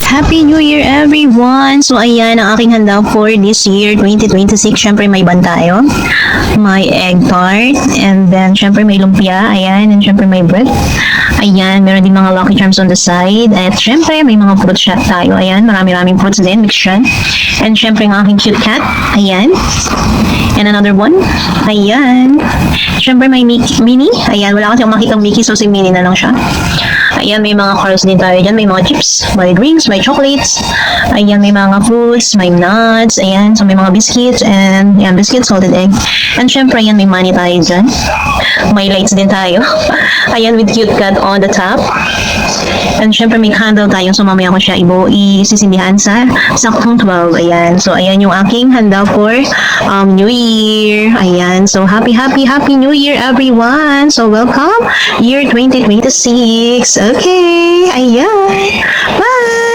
Happy New Year everyone! So ayan ang aking handa for this year 2026. Syempre may ban tayo. May egg tart. And then syempre may lumpia. Ayan. And syempre may bread. Ayan. Meron din mga Lucky Charms on the side. At syempre may mga fruit shot tayo. Ayan. Marami-raming fruits din. Mix yan. And syempre ang aking cute cat. Ayan. And another one. Ayan. Syempre may Minnie. Ayan. Wala kasi akong makitang Mickey so si Minnie na lang siya. Ayan, may mga cars din tayo dyan. May mga chips, may drinks, may chocolates. Ayan, may mga fruits, may nuts. Ayan, so may mga biscuits and ayan, biscuits, salted egg. And syempre, ayan, may money tayo dyan. May lights din tayo. Ayan, with cute cat on the top. And syempre, may candle tayo. So, mamaya ko siya isisindihan sa saktong 12. Ayan. So, ayan yung aking handa for New Year. Ayan. So, happy New Year, everyone. So, welcome year 2026. Okay. Ayan. Bye.